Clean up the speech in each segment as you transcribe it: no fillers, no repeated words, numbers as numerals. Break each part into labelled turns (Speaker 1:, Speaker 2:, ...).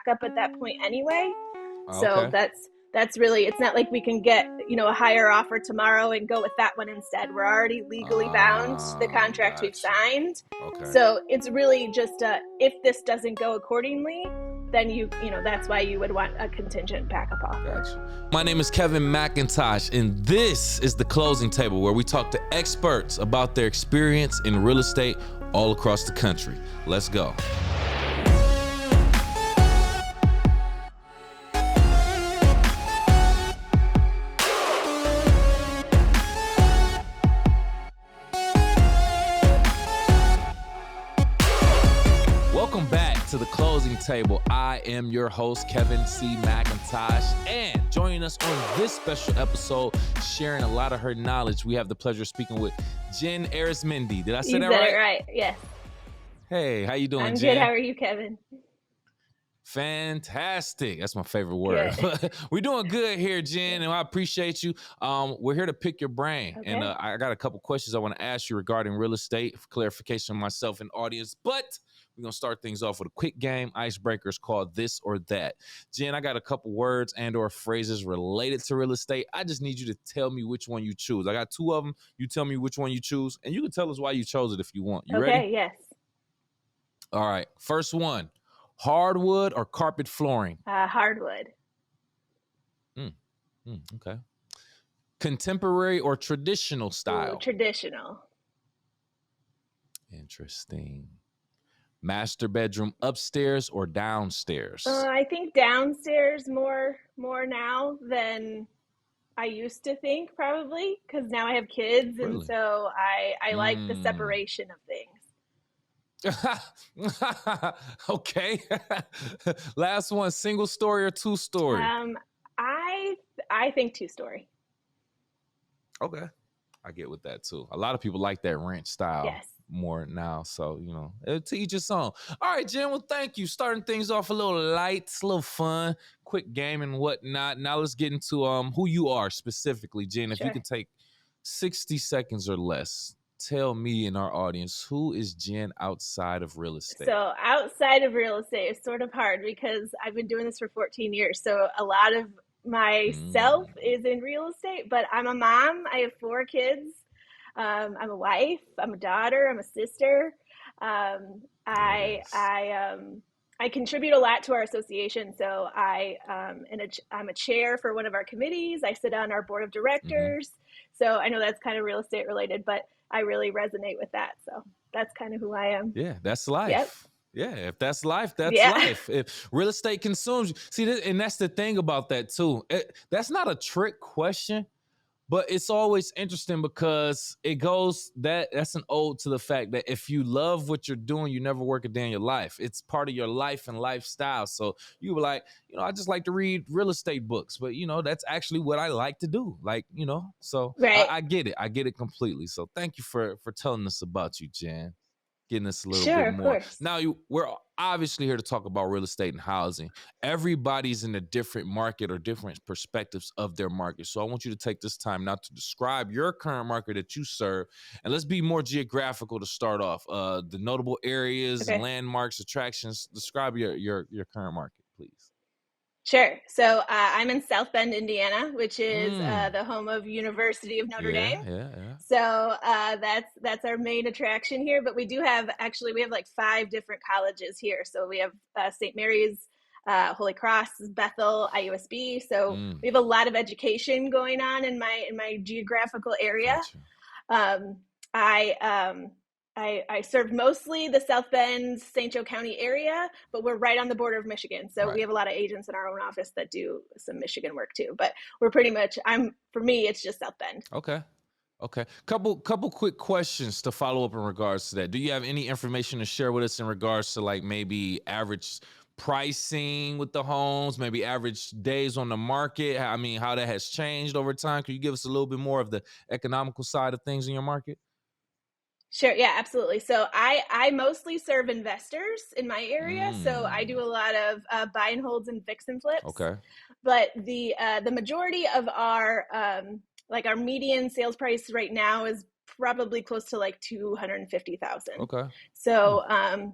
Speaker 1: backup at that point anyway. So
Speaker 2: Okay.
Speaker 1: that's really, it's not like we can get, a higher offer tomorrow and go with that one instead. We're already legally bound to the contract we've
Speaker 2: Gotcha.
Speaker 1: signed.
Speaker 2: Okay.
Speaker 1: So it's really just if this doesn't go accordingly, then that's why you would want a contingent backup offer.
Speaker 2: Gotcha. My name is Kevin McIntosh, and this is the Closing Table, where we talk to experts about their experience in real estate all across the country. Let's go. Welcome back to the Closing Table. I am your host, Kevin C. McIntosh, and joining us on this special episode, sharing a lot of her knowledge, we have the pleasure of speaking with Jen Arizmendi. Did I say that right?
Speaker 1: You said it right, yes.
Speaker 2: Hey, how you doing,
Speaker 1: I'm
Speaker 2: Jen?
Speaker 1: good. How are you, Kevin?
Speaker 2: Fantastic. That's my favorite word. We're doing good here, Jen, and I appreciate you. We're here to pick your brain.
Speaker 1: Okay.
Speaker 2: And I got a couple questions I want to ask you regarding real estate for clarification of myself and audience. But we're going to start things off with a quick game, icebreakers called This or That. Jen, I got a couple words and or phrases related to real estate. I just need you to tell me which one you choose. I got two of them. You tell me which one you choose, and you can tell us why you chose it if you want. You ready?
Speaker 1: Okay, yes.
Speaker 2: All right. First one. Hardwood or carpet flooring?
Speaker 1: Hardwood.
Speaker 2: Okay. Contemporary or traditional style?
Speaker 1: Ooh, traditional.
Speaker 2: Interesting. Master bedroom upstairs or downstairs?
Speaker 1: I think downstairs more now than I used to think, probably, because now I have kids,
Speaker 2: Really?
Speaker 1: and so I like the separation of things.
Speaker 2: Okay. Last one, single story or two story?
Speaker 1: I think two-story.
Speaker 2: Okay. I get with that too. A lot of people like that ranch style more now. So, to each his own. All right, Jen, well, thank you. Starting things off a little light, a little fun, quick game and whatnot. Now let's get into who you are specifically, Jen. If you can take 60 seconds or less, tell me and our audience, who is Jen outside of real estate?
Speaker 1: So outside of real estate is sort of hard because I've been doing this for 14 years. So a lot of myself is in real estate, but I'm a mom. I have 4 kids. I'm a wife. I'm a daughter. I'm a sister. I contribute a lot to our association. So I'm a chair for one of our committees. I sit on our board of directors. So I know that's kind of real estate related, but I really resonate with that. So that's kind of who I am.
Speaker 2: Yeah, that's life.
Speaker 1: Yep.
Speaker 2: Yeah, if that's life, that's life. If real estate consumes you, see, and that's the thing about that too. That's not a trick question, but it's always interesting because that's an ode to the fact that if you love what you're doing, you never work a day in your life. It's part of your life and lifestyle. So you were like, I just like to read real estate books, but that's actually what I like to do. So I get it. I get it completely. So thank you for telling us about you, Jen. Getting us a little bit more.
Speaker 1: Of course.
Speaker 2: Now, we're obviously here to talk about real estate and housing. Everybody's in a different market or different perspectives of their market. So I want you to take this time now to describe your current market that you serve. And let's be more geographical to start off. The notable areas, landmarks, attractions. Describe your current market, please.
Speaker 1: Sure. So I'm in South Bend, Indiana, which is the home of University of Notre Dame.
Speaker 2: Yeah.
Speaker 1: So that's our main attraction here. But we have like 5 different colleges here. So we have St. Mary's, Holy Cross, Bethel, IUSB. So we have a lot of education going on in my geographical area.
Speaker 2: Gotcha.
Speaker 1: I served mostly the South Bend, St. Joe County area, but we're right on the border of Michigan. So we have a lot of agents in our own office that do some Michigan work too. But we're pretty much, for me, it's just South Bend.
Speaker 2: Okay. Couple quick questions to follow up in regards to that. Do you have any information to share with us in regards to like maybe average pricing with the homes, maybe average days on the market? I mean, how that has changed over time? Can you give us a little bit more of the economical side of things in your market?
Speaker 1: Sure. Yeah, absolutely. So I mostly serve investors in my area. So I do a lot of buy and holds and fix and flips.
Speaker 2: Okay.
Speaker 1: But the majority of our our median sales price right now is probably close to like $250,000.
Speaker 2: Okay.
Speaker 1: So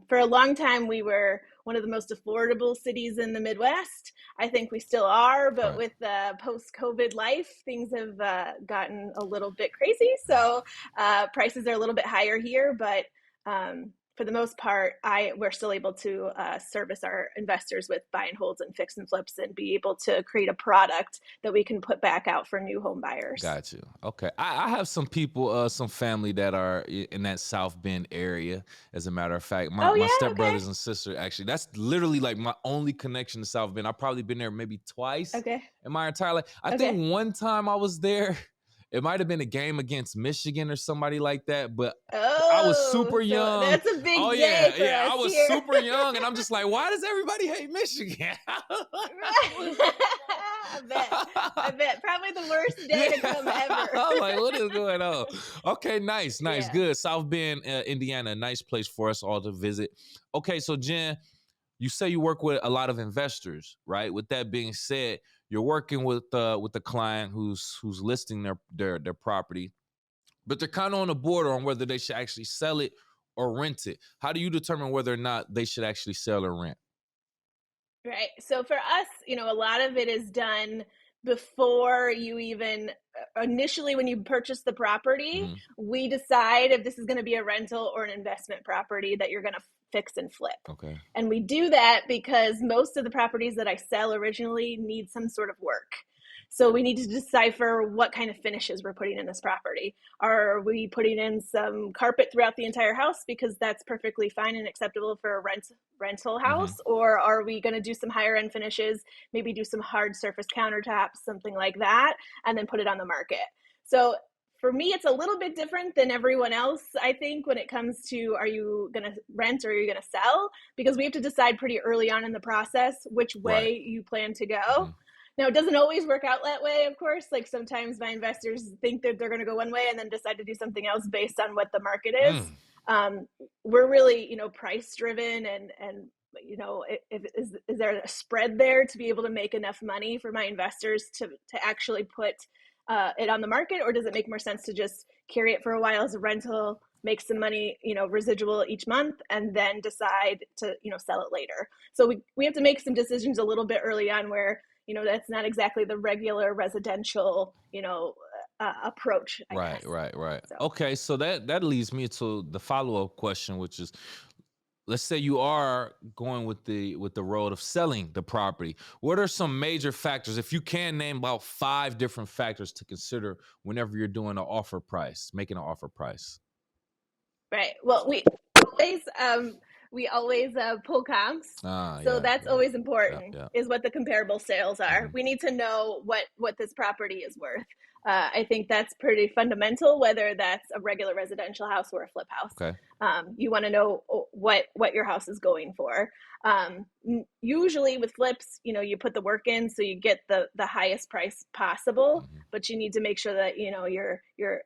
Speaker 1: for a long time we were one of the most affordable cities in the Midwest. I think we still are, but
Speaker 2: Right.
Speaker 1: with post-COVID life, things have gotten a little bit crazy. So prices are a little bit higher here, but for the most part, we're still able to service our investors with buy and holds and fix and flips and be able to create a product that we can put back out for new home buyers.
Speaker 2: Got you. Okay. I have some people, some family that are in that South Bend area. As a matter of fact,
Speaker 1: Oh
Speaker 2: my
Speaker 1: yeah, okay,
Speaker 2: stepbrothers and sister, actually, that's literally like my only connection to South Bend. I've probably been there maybe twice
Speaker 1: okay,
Speaker 2: in my entire life. I
Speaker 1: okay.
Speaker 2: think one time I was there, it might have been a game against Michigan or somebody like that, but I was
Speaker 1: Oh,
Speaker 2: super
Speaker 1: so
Speaker 2: young.
Speaker 1: that's a
Speaker 2: Oh
Speaker 1: big day
Speaker 2: yeah,
Speaker 1: for
Speaker 2: yeah.
Speaker 1: us
Speaker 2: I was
Speaker 1: here.
Speaker 2: super young, and I'm just like, why does everybody hate Michigan?
Speaker 1: I bet. Probably the worst day
Speaker 2: Yeah,
Speaker 1: to come ever.
Speaker 2: I'm like, what is going on? Okay, nice,
Speaker 1: Yeah.
Speaker 2: good. South Bend, Indiana, a nice place for us all to visit. Okay, so Jen, you say you work with a lot of investors, right? With that being said, you're working with the client who's listing their property, but they're kind of on the border on whether they should actually sell it or rent it. How do you determine whether or not they should actually sell or rent?
Speaker 1: Right. So for us, a lot of it is done before you even initially when you purchase the property,
Speaker 2: Mm-hmm.
Speaker 1: we decide if this is going to be a rental or an investment property that you're going to fix and flip.
Speaker 2: Okay.
Speaker 1: And we do that because most of the properties that I sell originally need some sort of work. So we need to decipher what kind of finishes we're putting in this property. Are we putting in some carpet throughout the entire house because that's perfectly fine and acceptable for a rental
Speaker 2: Mm-hmm.
Speaker 1: house? Or are we going to do some higher end finishes, maybe do some hard surface countertops, something like that, and then put it on the market? So for me, it's a little bit different than everyone else, I think, when it comes to are you going to rent or are you going to sell? Because we have to decide pretty early on in the process which
Speaker 2: Right.
Speaker 1: way you plan to go.
Speaker 2: Mm-hmm.
Speaker 1: Now, it doesn't always work out that way, of course. Like sometimes my investors think that they're going to go one way and then decide to do something else based on what the market is.
Speaker 2: Mm.
Speaker 1: We're really, price driven and is there a spread there to be able to make enough money for my investors to actually put it on the market, or does it make more sense to just carry it for a while as a rental, make some money, residual each month, and then decide to, sell it later? So we have to make some decisions a little bit early on where, that's not exactly the regular residential, approach, I
Speaker 2: Right,
Speaker 1: guess.
Speaker 2: right.
Speaker 1: So,
Speaker 2: Okay, so that leads me to the follow-up question, which is, let's say you are going with the road of selling the property. What are some major factors, if you can name about 5 different factors to consider whenever you're doing making an offer price?
Speaker 1: right. Well, always we always pull comps.
Speaker 2: Ah,
Speaker 1: So
Speaker 2: yeah,
Speaker 1: that's
Speaker 2: yeah,
Speaker 1: always
Speaker 2: yeah,
Speaker 1: important,
Speaker 2: yeah.
Speaker 1: is what the comparable sales are.
Speaker 2: Mhm.
Speaker 1: We need to know what this property is worth. I think that's pretty fundamental, whether that's a regular residential house or a flip house.
Speaker 2: Okay.
Speaker 1: You want to know what your house is going for. Usually with flips, you put the work in, so you get the highest price possible,
Speaker 2: Mhm.
Speaker 1: but you need to make sure that you're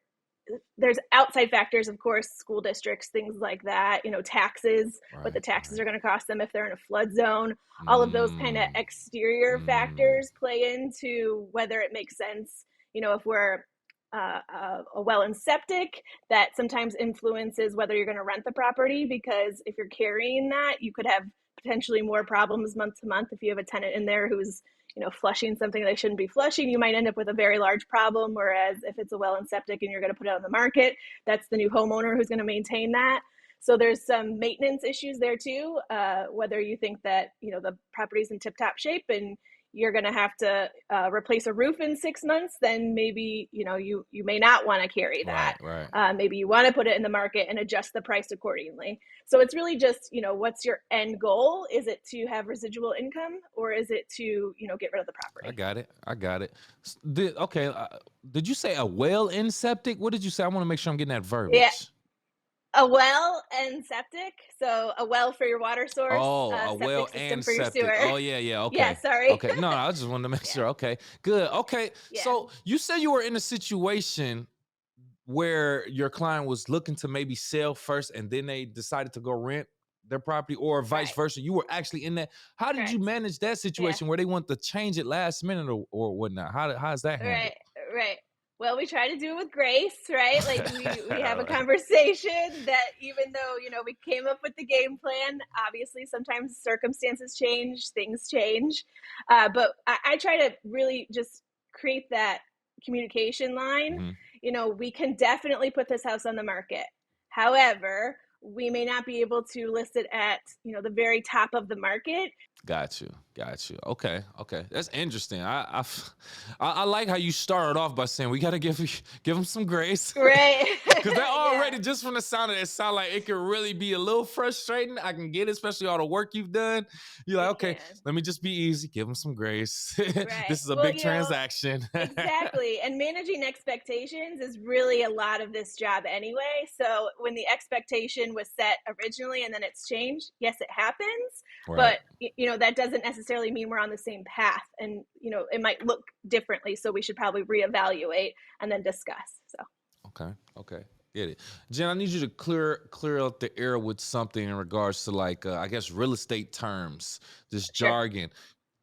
Speaker 1: there's outside factors, of course, school districts, things like that, taxes, what the
Speaker 2: Right,
Speaker 1: taxes
Speaker 2: right.
Speaker 1: are going to cost them if they're in a flood zone. All of those kind of
Speaker 2: Mm.
Speaker 1: exterior
Speaker 2: Mm.
Speaker 1: factors play into whether it makes sense. If we're a well and septic, that sometimes influences whether you're going to rent the property, because if you're carrying that, you could have potentially more problems month to month. If you have a tenant in there who's flushing something they shouldn't be flushing, you might end up with a very large problem. Whereas if it's a well and septic and you're going to put it on the market, that's the new homeowner who's going to maintain that. So there's some maintenance issues there too. Whether you think that the property's in tip-top shape and you're going to have to replace a roof in 6 months, then maybe you may not want to carry
Speaker 2: Right,
Speaker 1: that.
Speaker 2: right.
Speaker 1: Maybe you want to put it in the market and adjust the price accordingly. So it's really just, what's your end goal? Is it to have residual income, or is it to, get rid of the
Speaker 2: I
Speaker 1: property?
Speaker 2: got it. I got it. Okay, did you say a well in septic? What did you say? I want to make sure I'm getting that
Speaker 1: Yeah,
Speaker 2: verbiage.
Speaker 1: a well and septic. So a well for your water source,
Speaker 2: Oh,
Speaker 1: a
Speaker 2: a well
Speaker 1: septic system
Speaker 2: and
Speaker 1: for your
Speaker 2: septic.
Speaker 1: sewer.
Speaker 2: Oh, yeah, yeah.
Speaker 1: Yeah,
Speaker 2: Okay.
Speaker 1: sorry.
Speaker 2: Okay. No, I just wanted to make
Speaker 1: Yeah,
Speaker 2: sure. Okay. Good. Okay.
Speaker 1: yeah,
Speaker 2: So you said you were in a situation where your client was looking to maybe sell first and then they decided to go rent their property, or vice
Speaker 1: right,
Speaker 2: versa. You were actually in that. How did you
Speaker 1: correct.
Speaker 2: manage that
Speaker 1: Yeah.
Speaker 2: situation where they want to change it last minute or whatnot? How is that handled?
Speaker 1: Right, right. Well, we try to do it with grace, right? Like we have a conversation that even though, we came up with the game plan, obviously sometimes circumstances change, things change. But I try to really just create that communication line.
Speaker 2: Mhm.
Speaker 1: We can definitely put this house on the market. However, we may not be able to list it at, the very top of the market.
Speaker 2: Got you. Got you. Okay. Okay. That's interesting. I like how you started off by saying we got to give them some grace.
Speaker 1: Right.
Speaker 2: Cause that
Speaker 1: Yeah,
Speaker 2: already, just from the sound of it, sound like it can really be a little frustrating. I can get it, especially all the work you've done. You're like,
Speaker 1: it
Speaker 2: okay,
Speaker 1: can.
Speaker 2: let me just be easy, give them some grace.
Speaker 1: Right.
Speaker 2: This is a
Speaker 1: Well,
Speaker 2: big transaction.
Speaker 1: exactly. And managing expectations is really a lot of this job anyway. So when the expectation was set originally and then it's changed, yes, it happens.
Speaker 2: Right.
Speaker 1: But, that doesn't necessarily mean we're on the same path. And, it might look differently. So we should probably reevaluate and then discuss. So.
Speaker 2: Okay. Okay. Get it. Jen, I need you to clear out the air with something in regards to like I guess real estate terms, this
Speaker 1: Sure.
Speaker 2: jargon.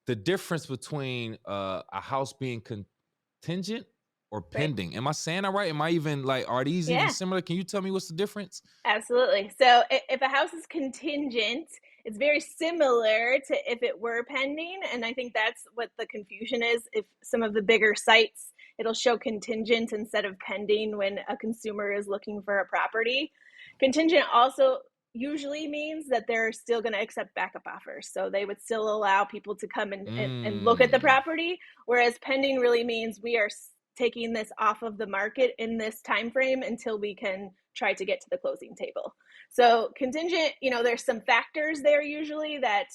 Speaker 2: The difference between a house being contingent or
Speaker 1: Right.
Speaker 2: pending. Am I saying that right? Am I even like, are these even
Speaker 1: Yeah.
Speaker 2: similar? Can you tell me what's the difference?
Speaker 1: Absolutely. So if a house is contingent, it's very similar to if it were pending. And I think that's what the confusion is. If some of the bigger sites, it'll show contingent instead of pending when a consumer is looking for a property. Contingent also usually means that they're still going to accept backup offers. So they would still allow people to come and look at the
Speaker 2: Mm,
Speaker 1: property. Whereas pending really means we are taking this off of the market in this time frame until we can try to get to the closing table. So contingent, there's some factors there usually that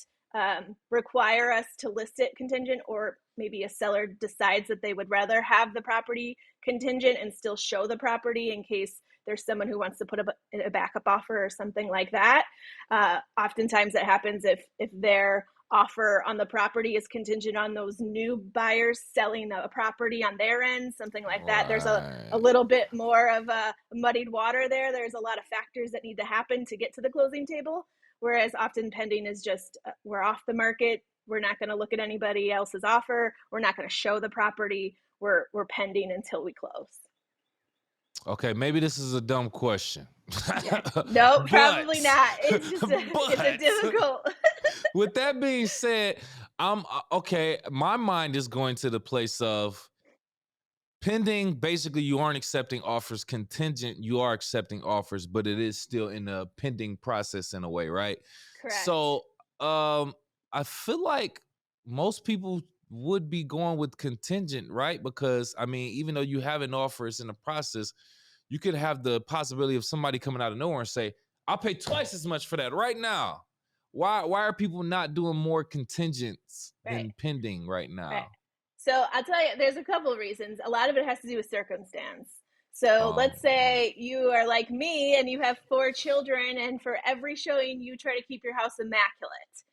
Speaker 1: require us to list it contingent, or maybe a seller decides that they would rather have the property contingent and still show the property in case there's someone who wants to put a backup offer or something like that. Oftentimes that happens if their offer on the property is contingent on those new buyers selling a property on their end, something like that. There's a
Speaker 2: right.
Speaker 1: little bit more of a muddied water there. There's a lot of factors that need to happen to get to the closing table. Whereas often pending is just we're off the market. We're not going to look at anybody else's offer. We're not going to show the property. We're pending until we close.
Speaker 2: Okay, maybe this is a dumb question.
Speaker 1: Yeah. No, probably
Speaker 2: but
Speaker 1: not. It's just it's a
Speaker 2: but
Speaker 1: difficult.
Speaker 2: with that being said, I'm okay. My mind is going to the place of pending. Basically, you aren't accepting offers. Contingent, you are accepting offers, but it is still in a pending process in a way, right?
Speaker 1: Correct.
Speaker 2: So, I feel like most people would be going with contingent, right? Because I mean, even though you have an offer, it's in the process. You could have the possibility of somebody coming out of nowhere and say, "I'll pay twice as much for that right now." Why are people not doing more contingents
Speaker 1: Right.
Speaker 2: than pending right
Speaker 1: Right.
Speaker 2: now?
Speaker 1: So I'll tell you, there's a couple of reasons. A lot of it has to do with circumstance. So let's
Speaker 2: Oh,
Speaker 1: say you are like me and you have 4 children, and for every showing, you try to keep your house immaculate.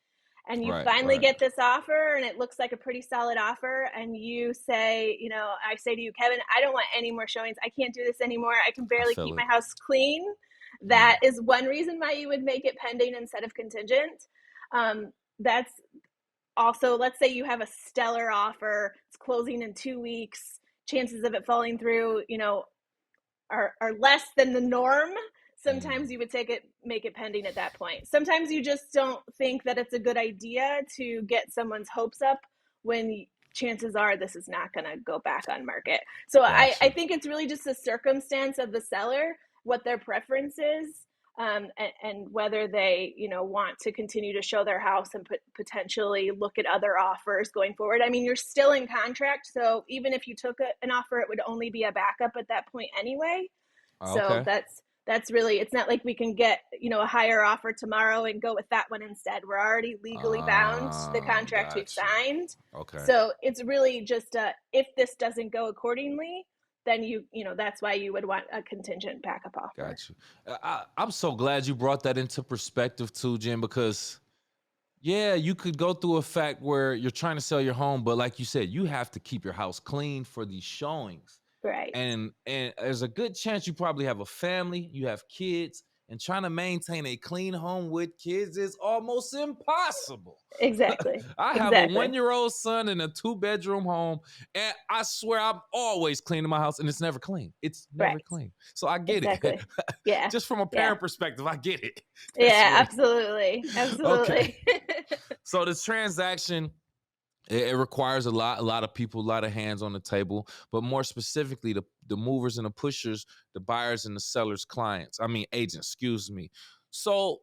Speaker 1: And you
Speaker 2: right,
Speaker 1: finally
Speaker 2: right.
Speaker 1: get this offer, and it looks like a pretty solid offer. And you say, I say to you, Kevin, I don't want any more showings. I can't do this anymore. I can
Speaker 2: I
Speaker 1: barely
Speaker 2: feel
Speaker 1: keep my
Speaker 2: it.
Speaker 1: house clean.
Speaker 2: Mm,
Speaker 1: That is one reason why you would make it pending instead of contingent. That's also, let's say you have a stellar offer, it's closing in 2 weeks, chances of it falling through, are less than the norm. Sometimes
Speaker 2: mm,
Speaker 1: you would make it pending at that point. Sometimes you just don't think that it's a good idea to get someone's hopes up when chances are this is not going to go back on market. So I
Speaker 2: gotcha.
Speaker 1: think it's really just a circumstance of the seller, what their preference is, and whether they want to continue to show their house and potentially look at other offers going forward. I mean, you're still in contract, so even if you took an offer, it would only be a backup at that point anyway. So
Speaker 2: Okay.
Speaker 1: that's really, it's not like we can get a higher offer tomorrow and go with that one instead. We're already legally bound to the contract we've
Speaker 2: Gotcha.
Speaker 1: signed.
Speaker 2: Okay.
Speaker 1: So it's really just if this doesn't go accordingly, then that's why you would want a contingent backup offer.
Speaker 2: Got you. I'm so glad you brought that into perspective too, Jim, because yeah, you could go through a fact where you're trying to sell your home, but like you said, you have to keep your house clean for these showings.
Speaker 1: Right.
Speaker 2: And there's a good chance you probably have a family, you have kids, and trying to maintain a clean home with kids is almost impossible.
Speaker 1: Exactly.
Speaker 2: I have a
Speaker 1: Exactly.
Speaker 2: 1-year-old son in a 2-bedroom home, and I swear I'm always cleaning my house, and it's never clean. It's never
Speaker 1: Right.
Speaker 2: clean. So I get it.
Speaker 1: Exactly. Yeah.
Speaker 2: Just from a
Speaker 1: Yeah.
Speaker 2: parent perspective, I get it. That's
Speaker 1: Yeah,
Speaker 2: real.
Speaker 1: absolutely.
Speaker 2: Okay.
Speaker 1: Absolutely.
Speaker 2: So this transaction, it requires a lot of people, a lot of hands on the table, but more specifically, the movers and the pushers, the buyers and the sellers, clients. I mean, agents, excuse me. So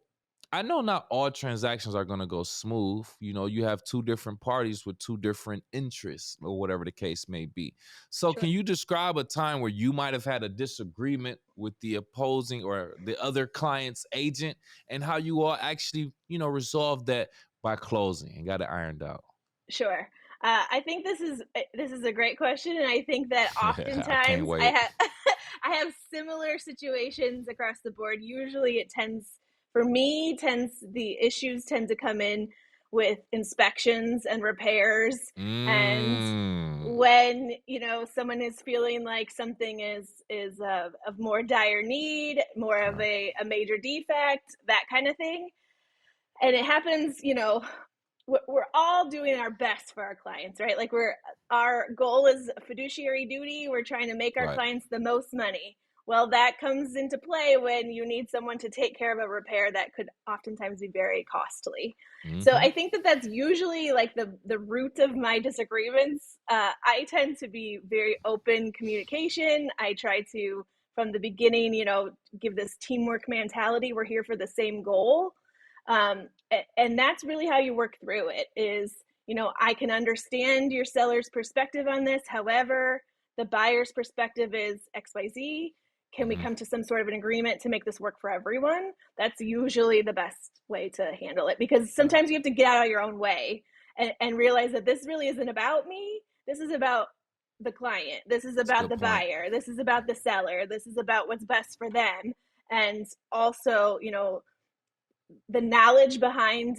Speaker 2: I know not all transactions are going to go smooth. You know, you have two different parties with two different interests, or whatever the case may be. So,
Speaker 1: Sure.
Speaker 2: can you describe a time where you might have had a disagreement with the opposing or the other client's agent, and how you all actually, resolved that by closing and got it ironed out?
Speaker 1: Sure. I think this is a great question, and I think that
Speaker 2: I can't
Speaker 1: oftentimes I
Speaker 2: wait.
Speaker 1: have I have similar situations across the board. Usually, for me, the issues tend to come in with inspections and repairs, and
Speaker 2: Mm,
Speaker 1: when someone is feeling like something is of more dire need, more of
Speaker 2: right.
Speaker 1: a major defect, that kind of thing, and it happens, we're all doing our best for our clients, right? Like our goal is fiduciary duty. We're trying to make our
Speaker 2: Right.
Speaker 1: clients the most money. Well, that comes into play when you need someone to take care of a repair that could oftentimes be very costly. So
Speaker 2: Mm-hmm.
Speaker 1: I think that that's usually like the root of my disagreements. I tend to be very open communication. I try to, from the beginning, give this teamwork mentality. We're here for the same goal. And that's really how you work through it is, I can understand your seller's perspective on this. However, the buyer's perspective is XYZ. Can we
Speaker 2: Mm-hmm.
Speaker 1: come to some sort of an agreement to make this work for everyone? That's usually the best way to handle it, because
Speaker 2: Right.
Speaker 1: sometimes you have to get out of your own way and realize that this really isn't about me. This is about the client. This is
Speaker 2: That's a
Speaker 1: about
Speaker 2: good
Speaker 1: the
Speaker 2: point.
Speaker 1: buyer. This is about the seller. This is about what's best for them. And also, the knowledge behind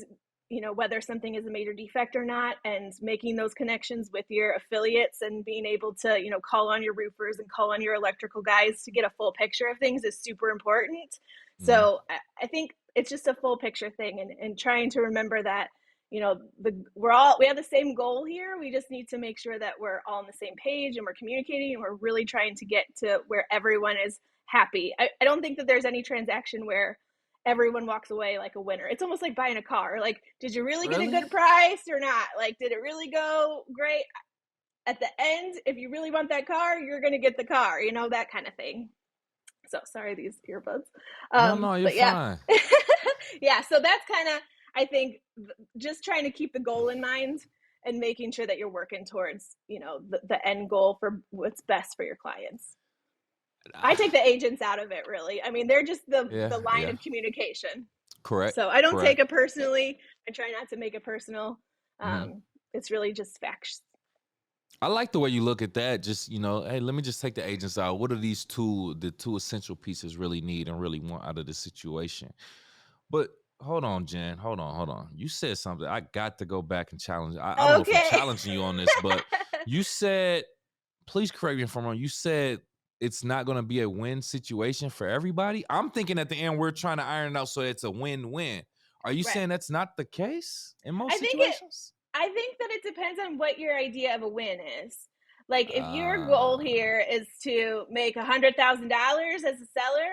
Speaker 1: whether something is a major defect or not, and making those connections with your affiliates and being able to call on your roofers and call on your electrical guys to get a full picture of things is super important.
Speaker 2: Mm-hmm.
Speaker 1: So I think it's just a full picture thing, and trying to remember that we have the same goal here. We just need to make sure that we're all on the same page and we're communicating and we're really trying to get to where everyone is happy. I don't think that there's any transaction where everyone walks away like a winner. It's almost like buying a car. Like, did you really get a
Speaker 2: Really?
Speaker 1: good price or not? Like, did it really go great? At the end, if you really want that car, you're going to get the car, that kind of thing. So sorry, these earbuds.
Speaker 2: No, you're
Speaker 1: But yeah.
Speaker 2: fine.
Speaker 1: Yeah, so that's kind of, I think, just trying to keep the goal in mind and making sure that you're working towards, the end goal for what's best for your clients. I take the agents out of it, really. I mean, they're just
Speaker 2: Yeah,
Speaker 1: the line
Speaker 2: yeah.
Speaker 1: of communication.
Speaker 2: Correct.
Speaker 1: So I don't take
Speaker 2: Correct.
Speaker 1: it personally. I try not to make it personal.
Speaker 2: Mm-hmm.
Speaker 1: It's really just facts.
Speaker 2: I like the way you look at that. Just, hey, let me just take the agents out. What are the two essential pieces really need and really want out of the situation? But hold on, Jen. Hold on. You said something. I got to go back and challenge. I don't know if I'm
Speaker 1: Okay.
Speaker 2: challenging you on this, but you said, please correct me if I'm wrong. You said it's not going to be a win situation for everybody. I'm thinking at the end we're trying to iron it out so it's a win-win. Are you
Speaker 1: Right.
Speaker 2: saying that's not the case in most
Speaker 1: I think it
Speaker 2: situations?
Speaker 1: I think that it depends on what your idea of a win is. Like, if your goal
Speaker 2: Uh,
Speaker 1: here is to make $100,000 as a seller,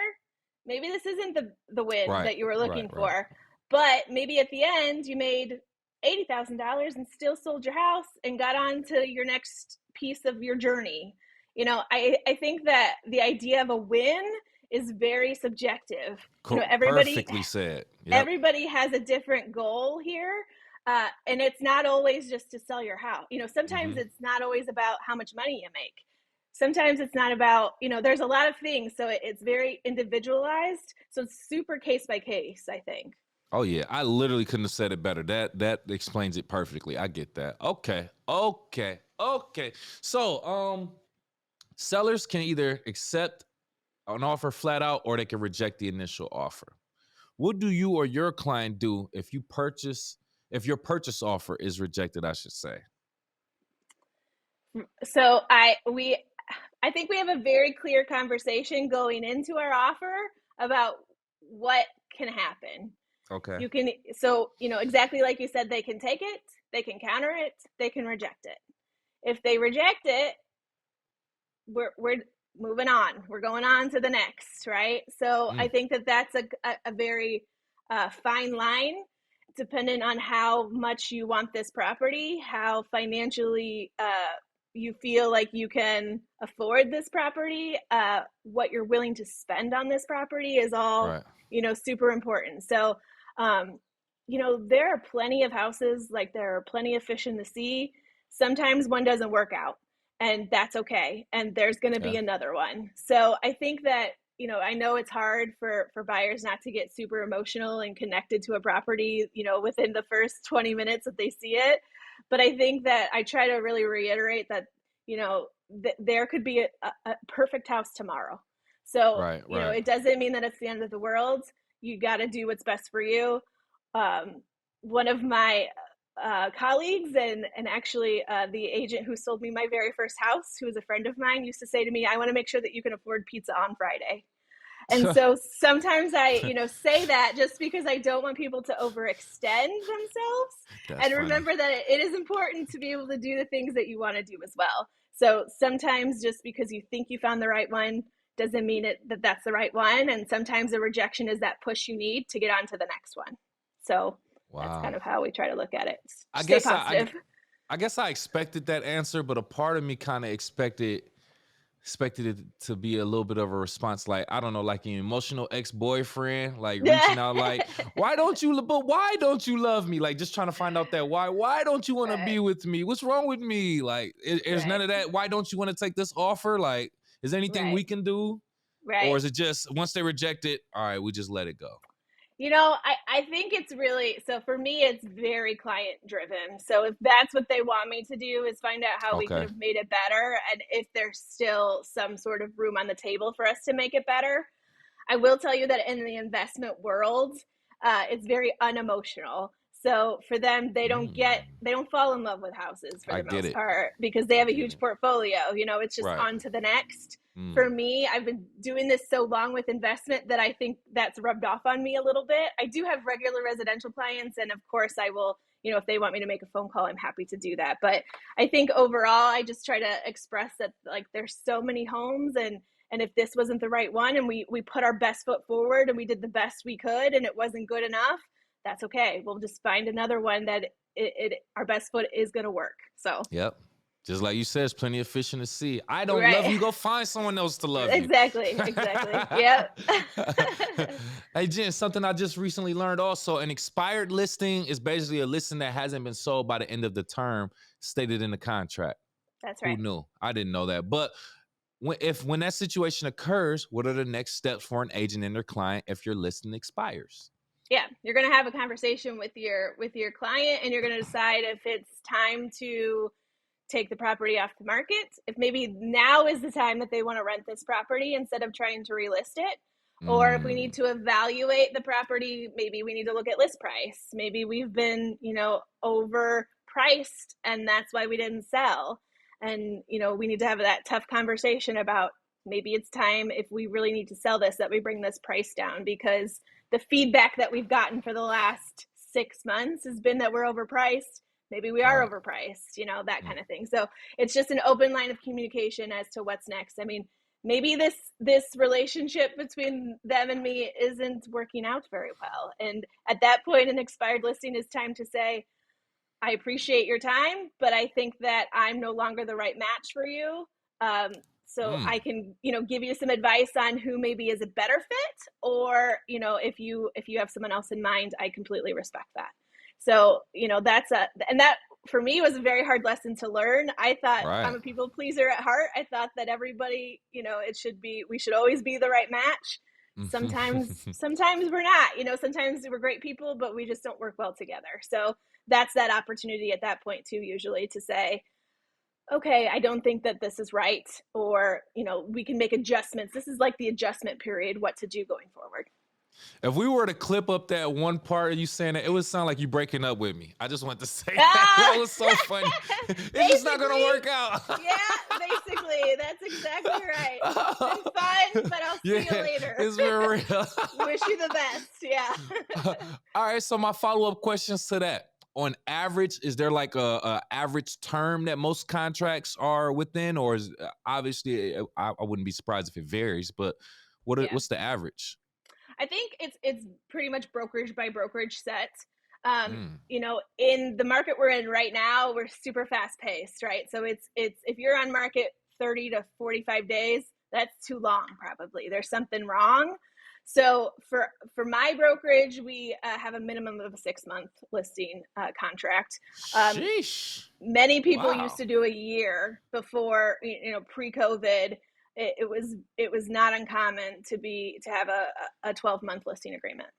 Speaker 1: maybe this isn't the win
Speaker 2: right,
Speaker 1: that you were
Speaker 2: right,
Speaker 1: looking
Speaker 2: right.
Speaker 1: for. But maybe at the end you made $80,000 and still sold your house and got on to your next piece of your journey. I think that the idea of a win is very subjective. Everybody
Speaker 2: Perfectly said. Yep.
Speaker 1: everybody has a different goal here. And it's not always just to sell your house. Sometimes
Speaker 2: Mm-hmm.
Speaker 1: it's not always about how much money you make. Sometimes it's not about, there's a lot of things. So it's very individualized. So it's super case by case, I think.
Speaker 2: Oh yeah, I literally couldn't have said it better. That explains it perfectly. I get that. Okay. So, sellers can either accept an offer flat out or they can reject the initial offer. What do you or your client do if your purchase offer is rejected, I should say?
Speaker 1: So I think we have a very clear conversation going into our offer about what can happen.
Speaker 2: Okay.
Speaker 1: You can, so, exactly like you said, they can take it, they can counter it, they can reject it. If they reject it, we're moving on. We're going on to the next, right? So I
Speaker 2: Mm.
Speaker 1: think that that's a very fine line, depending on how much you want this property, how financially you feel like you can afford this property, what you're willing to spend on this property is all,
Speaker 2: Right.
Speaker 1: super important. So, there are plenty of houses, like there are plenty of fish in the sea. Sometimes one doesn't work out, and that's okay. And there's going to be
Speaker 2: Yeah.
Speaker 1: another one. So I think that, I know it's hard for buyers not to get super emotional and connected to a property, within the first 20 minutes that they see it. But I think that I try to really reiterate that, there could be a perfect house tomorrow. So,
Speaker 2: Right. Right.
Speaker 1: it doesn't mean that it's the end of the world. You got to do what's best for you. Um, One of my colleagues, and actually the agent who sold me my very first house, who was a friend of mine, used to say to me, I want to make sure that you can afford pizza on Friday. And so sometimes I, say that just because I don't want people to overextend themselves,
Speaker 2: That's
Speaker 1: and
Speaker 2: funny.
Speaker 1: remember that it is important to be able to do the things that you want to do as well. So sometimes just because you think you found the right one doesn't mean that that's the right one. And sometimes a rejection is that push you need to get on to the next one. So that's kind
Speaker 2: Wow.
Speaker 1: of how we try to look at it.
Speaker 2: I
Speaker 1: Stay
Speaker 2: guess I, I
Speaker 1: positive.
Speaker 2: I guess I expected that answer, but a part of me kind of expected it to be a little bit of a response, like, I don't know, like an emotional ex-boyfriend, like reaching out, like, why don't you love me, like just trying to find out that why don't you want to
Speaker 1: Right,
Speaker 2: be with me, what's wrong with me, like there's none
Speaker 1: right,
Speaker 2: of that, why don't you want to take this offer, like is there anything
Speaker 1: right,
Speaker 2: we can do, or
Speaker 1: right.
Speaker 2: is it just once they reject it, all right, we just let it go?
Speaker 1: I think it's really, so for me, it's very client driven. So if that's what they want me to do, is find out how we could
Speaker 2: Okay.
Speaker 1: have made it better, and if there's still some sort of room on the table for us to make it better. I will tell you that in the investment world, it's very unemotional. So for them,
Speaker 2: Mm,
Speaker 1: they don't fall in love with houses for
Speaker 2: I
Speaker 1: the
Speaker 2: get
Speaker 1: most
Speaker 2: it.
Speaker 1: part, because they
Speaker 2: I
Speaker 1: have a
Speaker 2: get
Speaker 1: huge
Speaker 2: it.
Speaker 1: portfolio. It's just
Speaker 2: Right.
Speaker 1: on to the next. For
Speaker 2: Mm,
Speaker 1: me, I've been doing this so long with investment that I think that's rubbed off on me a little bit. I do have regular residential clients, and of course, I will, if they want me to make a phone call, I'm happy to do that. But I think overall, I just try to express that, like, there's so many homes, and if this wasn't the right one, and we put our best foot forward and we did the best we could, and it wasn't good enough, that's okay. We'll just find another one that our best foot is going to work. So
Speaker 2: yep. Just like you said, there's plenty of fish in the sea. I don't love
Speaker 1: right.
Speaker 2: you. Go find someone else to love you.
Speaker 1: Exactly, yep.
Speaker 2: Hey, Jen, something I just recently learned also, an expired listing is basically a listing that hasn't been sold by the end of the term stated in the contract.
Speaker 1: That's
Speaker 2: Who
Speaker 1: right.
Speaker 2: knew? I didn't know that. But when that situation occurs, what are the next steps for an agent and their client if your listing expires?
Speaker 1: Yeah, you're going to have a conversation with your client, and you're going to decide if it's time to take the property off the market, if maybe now is the time that they want to rent this property instead of trying to relist it, or if we need
Speaker 2: Mm,
Speaker 1: to evaluate the property, maybe we need to look at list price. Maybe we've been, overpriced, and that's why we didn't sell. And, we need to have that tough conversation about, maybe it's time, if we really need to sell this, that we bring this price down, because the feedback that we've gotten for the last 6 months has been that we're overpriced. Maybe we are
Speaker 2: right.
Speaker 1: overpriced, that
Speaker 2: Mm,
Speaker 1: kind of thing. So it's just an open line of communication as to what's next. I mean, maybe this relationship between them and me isn't working out very well, and at that point, an expired listing is time to say, I appreciate your time, but I think that I'm no longer the right match for you. So
Speaker 2: mm.
Speaker 1: I can, give you some advice on who maybe is a better fit, or, if you have someone else in mind, I completely respect that. So, and that for me was a very hard lesson to learn. I thought, I'm
Speaker 2: Right.
Speaker 1: a people pleaser at heart. I thought that everybody, we should always be the right match. Sometimes we're not, sometimes we're great people, but we just don't work well together. So that's that opportunity at that point too, usually, to say, okay, I don't think that this is right, or we can make adjustments. This is like the adjustment period, what to do going forward.
Speaker 2: If we were to clip up that one part of you saying that, it would sound like you breaking up with me. I just want to say that. That
Speaker 1: Ah,
Speaker 2: was so funny. It's just not gonna
Speaker 1: basically,
Speaker 2: work out.
Speaker 1: yeah, basically, that's exactly right. It's been fun, but I'll see you
Speaker 2: Yeah,
Speaker 1: later.
Speaker 2: it's been real.
Speaker 1: Wish you the best. Yeah.
Speaker 2: All right, so my follow-up questions to that. On average, is there like a average term that most contracts are within, or is obviously I wouldn't be surprised if it varies, but
Speaker 1: Yeah.
Speaker 2: what's the average?
Speaker 1: I think it's pretty much brokerage by brokerage set.
Speaker 2: Mm,
Speaker 1: In the market we're in right now, we're super fast paced, right? So it's if you're on market 30 to 45 days, that's too long probably. There's something wrong. So for my brokerage, we have a minimum of a 6 month listing contract. Um,
Speaker 2: sheesh.
Speaker 1: Many people used
Speaker 2: Wow.
Speaker 1: to do a year before, pre-COVID. It was not uncommon to have a 12-month listing agreement.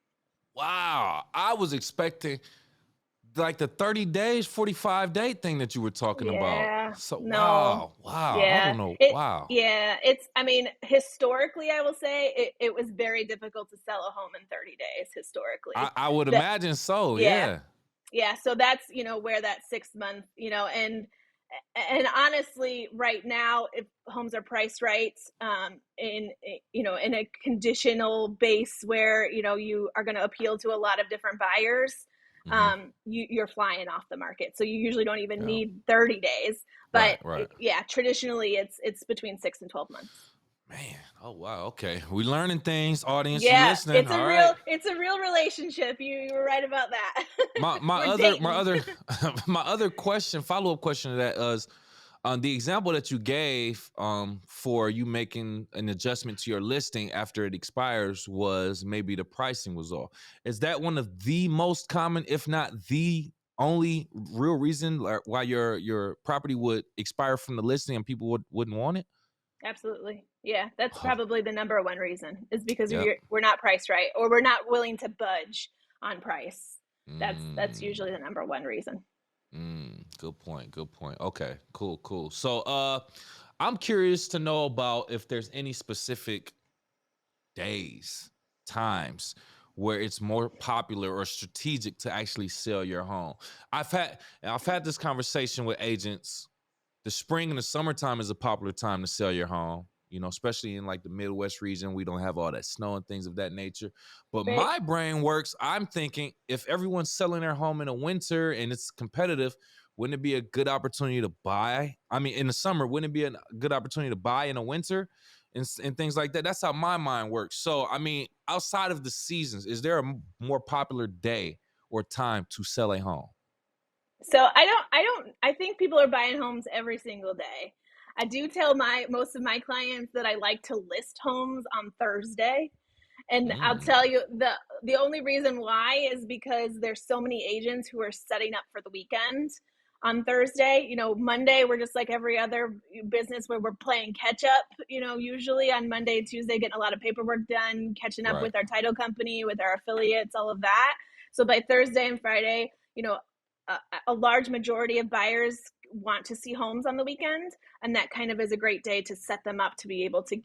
Speaker 2: Wow. I was expecting like the 30 days, 45-day thing that you were talking about.
Speaker 1: Yeah,
Speaker 2: So
Speaker 1: no,
Speaker 2: wow. I
Speaker 1: yeah,
Speaker 2: don't know.
Speaker 1: it,
Speaker 2: Wow.
Speaker 1: yeah, it's, I mean, historically, I will say it was very difficult to sell a home in 30 days historically.
Speaker 2: I would
Speaker 1: That,
Speaker 2: imagine so,
Speaker 1: yeah,
Speaker 2: yeah.
Speaker 1: yeah, so that's, where that 6 month, and honestly, right now, if homes are priced right, in a conditional base where you are going to appeal to a lot of different buyers,
Speaker 2: Hmm.
Speaker 1: you're flying off the market. So you usually don't even
Speaker 2: Yeah.
Speaker 1: need 30 days. But
Speaker 2: Right, right.
Speaker 1: yeah, traditionally, it's between 6 and 12 months.
Speaker 2: Man, oh wow, okay. We learning things, audience. You
Speaker 1: Yeah,
Speaker 2: listening?
Speaker 1: it's
Speaker 2: All
Speaker 1: a
Speaker 2: right.
Speaker 1: real relationship. You were right about that.
Speaker 2: My
Speaker 1: We're
Speaker 2: other my
Speaker 1: dating.
Speaker 2: other my other question, follow-up question to that is the example that you gave for you making an adjustment to your listing after it expires was maybe the pricing was off. Is that one of the most common, if not the only real reason why your property would expire from the listing and people wouldn't want it?
Speaker 1: Absolutely. Yeah, that's
Speaker 2: Oh,
Speaker 1: probably the number one reason is because
Speaker 2: yep.
Speaker 1: we're not priced right, or we're not willing to budge on price. That's
Speaker 2: Mm.
Speaker 1: usually the number one reason.
Speaker 2: Good point. Good point. Okay, cool, cool. So I'm curious to know about if there's any specific days, times where it's more popular or strategic to actually sell your home. I've had this conversation with agents. The spring and the summertime is a popular time to sell your home, especially in like the Midwest region. We don't have all that snow and things of that nature. But
Speaker 1: Right.
Speaker 2: my brain works. I'm thinking if everyone's selling their home in the winter and it's competitive, wouldn't it be a good opportunity to buy? I mean, in the summer, wouldn't it be a good opportunity to buy in the winter and things like that? That's how my mind works. So, I mean, outside of the seasons, is there a more popular day or time to sell a home?
Speaker 1: So I think people are buying homes every single day. I do tell my most of my clients that I like to list homes on Thursday. And I'll
Speaker 2: Mm,
Speaker 1: tell you the only reason why is because there's so many agents who are setting up for the weekend on Thursday. Monday we're just like every other business where we're playing catch up, usually on Monday and Tuesday, getting a lot of paperwork done, catching up
Speaker 2: right.
Speaker 1: with our title company, with our affiliates, all of that. So by Thursday and Friday, a large majority of buyers want to see homes on the weekend, and that kind of is a great day to set them up to be able to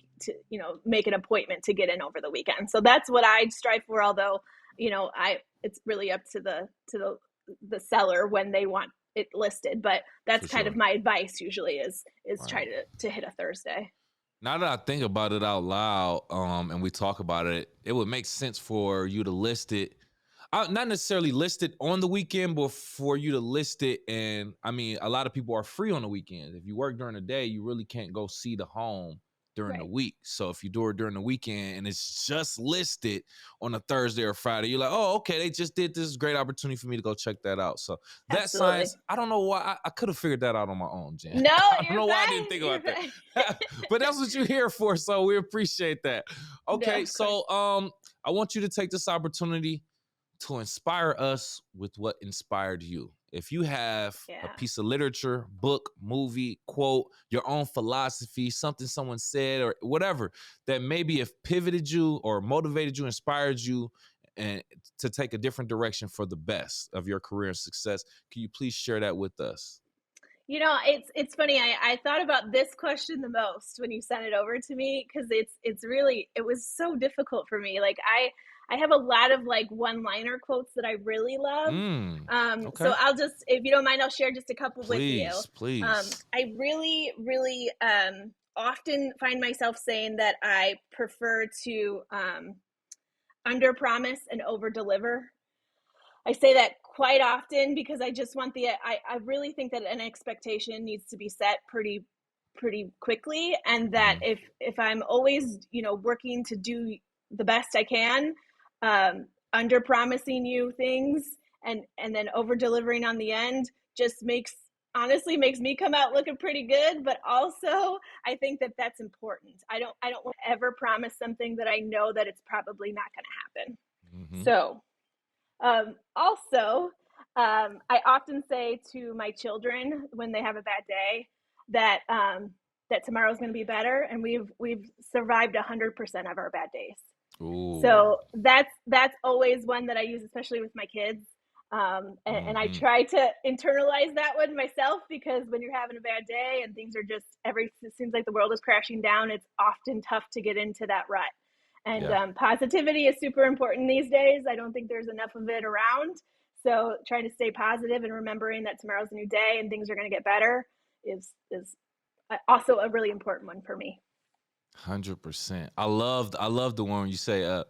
Speaker 1: make an appointment to get in over the weekend. So that's what I strive for, although I it's really up to the seller when they want it listed, but that's
Speaker 2: For
Speaker 1: kind of
Speaker 2: sure.
Speaker 1: my advice usually is try
Speaker 2: Right.
Speaker 1: to hit a Thursday.
Speaker 2: Now that I think about it out loud, and we talk about it, it would make sense for you to list it. Not necessarily list it on the weekend, but for you to list it. And I mean, a lot of people are free on the weekends. If you work during the day, you really can't go see the home during the
Speaker 1: Right.
Speaker 2: week. So if you do it during the weekend and it's just listed on a Thursday or Friday, you're like, oh, okay, they just did this great opportunity for me to go check that out. So that
Speaker 1: Absolutely.
Speaker 2: science, I don't know why I could have figured that out on my own, Jen.
Speaker 1: No,
Speaker 2: I don't
Speaker 1: you're
Speaker 2: know why I didn't
Speaker 1: fine.
Speaker 2: think
Speaker 1: You're
Speaker 2: about
Speaker 1: fine.
Speaker 2: that. But that's what you're here for. So we appreciate that.
Speaker 1: No,
Speaker 2: Okay,
Speaker 1: of course.
Speaker 2: so I want you to take this opportunity to inspire us with what inspired you. If you have a
Speaker 1: Yeah.
Speaker 2: piece of literature, book, movie, quote, your own philosophy, something someone said, or whatever that maybe have pivoted you or motivated you, inspired you, and to take a different direction for the best of your career and success, can you please share that with us?
Speaker 1: It's funny. I thought about this question the most when you sent it over to me because it was so difficult for me. Like I have a lot of like one-liner quotes that I really love. So
Speaker 2: Okay.
Speaker 1: I'll just, if you don't mind, I'll share just a couple with you.
Speaker 2: Please, please.
Speaker 1: I really, really often find myself saying that I prefer to under promise and over deliver. I say that quite often because I just want I really think that an expectation needs to be set pretty quickly, and that
Speaker 2: Mm-hmm.
Speaker 1: if I'm always, you know, working to do the best I can, under promising you things and then over delivering on the end just makes me come out looking pretty good. But also I think that that's important. I don't want to ever promise something that I know that it's probably not going to happen.
Speaker 2: Mm-hmm.
Speaker 1: So also, I often say to my children when they have a bad day that that tomorrow's going to be better, and we've survived 100% of our bad days.
Speaker 2: Ooh.
Speaker 1: So that's always one that I use, especially with my kids. And I
Speaker 2: Mm-hmm.
Speaker 1: try to internalize that one myself, because when you're having a bad day and things are just it seems like the world is crashing down, it's often tough to get into that rut. And
Speaker 2: Yeah.
Speaker 1: positivity is super important these days. I don't think there's enough of it around. So trying to stay positive and remembering that tomorrow's a new day and things are going to get better is also a really important one for me.
Speaker 2: 100%. I love the one where you say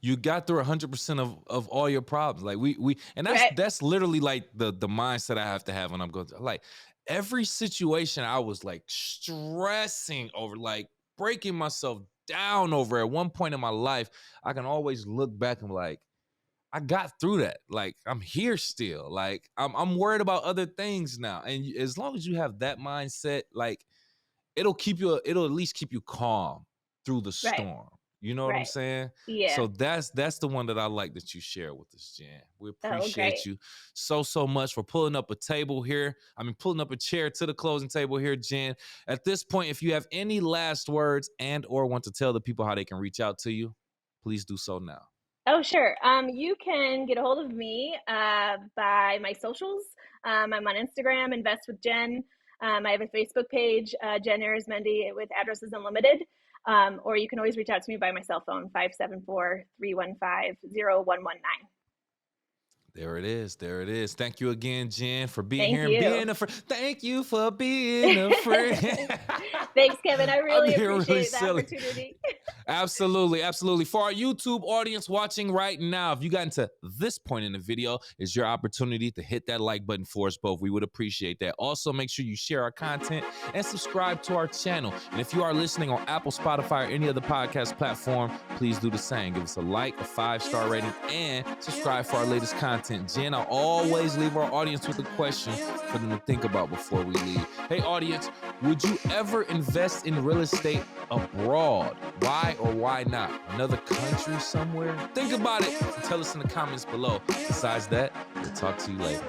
Speaker 2: you got through 100% of all your problems. Like we and
Speaker 1: Right.
Speaker 2: that's literally like the mindset I have to have when I'm going through, like, every situation I was like stressing over, like breaking myself down over at one point in my life. I can always look back and be like, I got through that. Like, I'm here still. Like, I'm worried about other things now. And as long as you have that mindset, like, it'll at least keep you calm through the
Speaker 1: Right.
Speaker 2: storm. You know what I'm
Speaker 1: Right.
Speaker 2: saying?
Speaker 1: Yeah.
Speaker 2: So that's the one that I like that you share with us, Jen. We
Speaker 1: Oh,
Speaker 2: appreciate
Speaker 1: great.
Speaker 2: you so much for pulling up a table here. I mean, pulling up a chair to the closing table here, Jen. At this point, if you have any last words and or want to tell the people how they can reach out to you, please do so now.
Speaker 1: Oh, sure. You can get a hold of me by my socials. I'm on Instagram, Invest with Jen. I have a Facebook page, Jen Arizmendi, with Addresses Unlimited. Or you can always reach out to me by my cell phone, 574-315-0119.
Speaker 2: There it is. There it is. Thank you again, Jen, for being
Speaker 1: Thank
Speaker 2: here and
Speaker 1: you.
Speaker 2: being a friend. Thank you for being a friend.
Speaker 1: Thanks, Kevin. I
Speaker 2: I'm
Speaker 1: really
Speaker 2: being really
Speaker 1: appreciate the
Speaker 2: silly.
Speaker 1: opportunity.
Speaker 2: Absolutely, absolutely. For our YouTube audience watching right now, if you got into this point in the video, is your opportunity to hit that like button for us both. We would appreciate that. Also, make sure you share our content and subscribe to our channel. And if you are listening on Apple, Spotify, or any other podcast platform, please do the same. Give us a like, a 5-star rating, and subscribe for our latest content. Jen, I always leave our audience with a question for them to think about before we leave. Hey, audience, would you ever invest in real estate abroad? Why or why not? Another country somewhere? Think about it and tell us in the comments below. Besides that, we'll talk to you later.